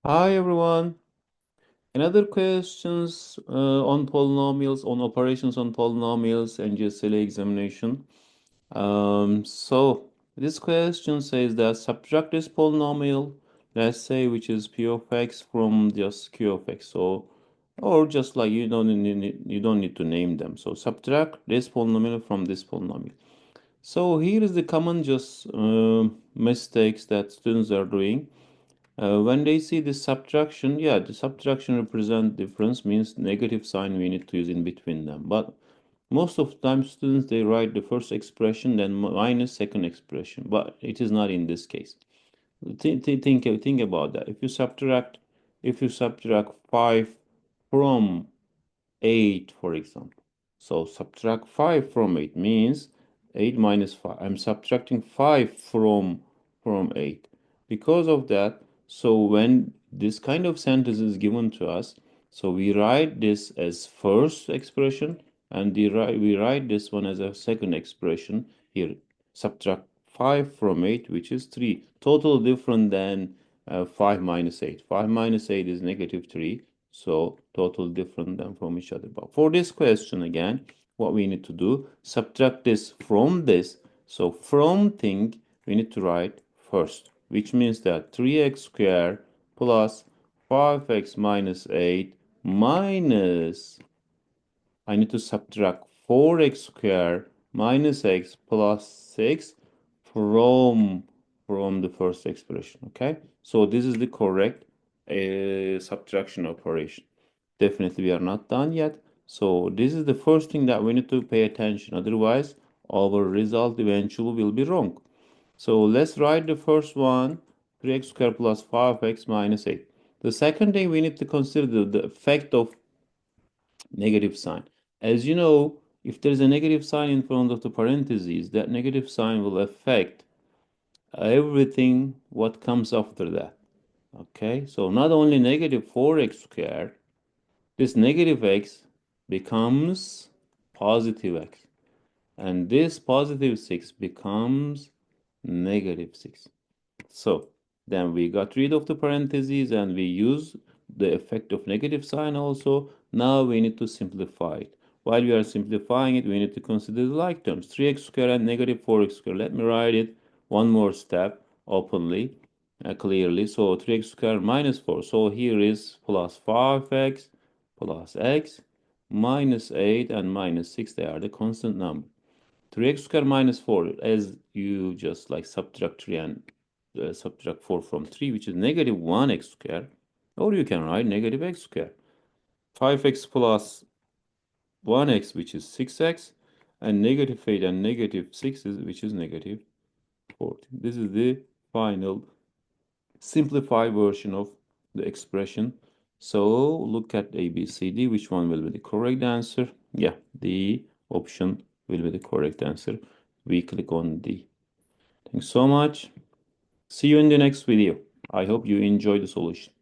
Hi everyone. Another questions on polynomials, on operations on polynomials, NJSLA examination. So this question says that subtract this polynomial, let's say, which is p of x from just q of x. So, or just like you don't need to name them. So subtract this polynomial from this polynomial. So here is the common just mistakes that students are doing. When they see the subtraction, yeah, the subtraction represent difference means negative sign we need to use in between them. But most of the time students they write the first expression then minus second expression, but it is not in this case. Think about that. If you subtract 5 from 8, for example. So subtract 5 from 8 means 8 minus 5. I'm subtracting 5 from 8. Because of that, so when this kind of sentence is given to us, so we write this as first expression and we write this one as a second expression here. Subtract 5 from 8, which is 3. Total different than 5 minus 8. 5 minus 8 is negative 3. So total different than from each other. But for this question again, what we need to do, subtract this from this. So from thing, we need to write first, which means that 3x squared plus 5x minus 8 minus, I need to subtract 4x squared minus x plus 6 from the first expression, okay? So this is the correct subtraction operation. Definitely we are not done yet. So this is the first thing that we need to pay attention. Otherwise, our result eventually will be wrong. So let's write the first one, 3x squared plus 5x minus 8. The second thing we need to consider the effect of negative sign. As you know, if there's a negative sign in front of the parentheses, that negative sign will affect everything what comes after that. Okay, so not only negative 4x squared, this negative x becomes positive x. And this positive 6 becomes negative 6. So then we got rid of the parentheses and we use the effect of negative sign also. Now we need to simplify it. While we are simplifying it, we need to consider the like terms. 3x squared and negative 4x squared. Let me write it one more step openly, clearly. So 3x squared minus 4. So here is plus 5x plus x minus 8 and minus 6. They are the constant number. 3x squared minus 4, as you just like subtract 3 and subtract 4 from 3, which is negative 1x squared, or you can write negative x squared. 5x plus 1x, which is 6x, and negative 8 and negative 6, which is negative 14. This is the final simplified version of the expression. So look at A, B, C, D. Which one will be the correct answer? Yeah, the option will be the correct answer. We click on D. Thanks so much. See you in the next video. I hope you enjoy the solution.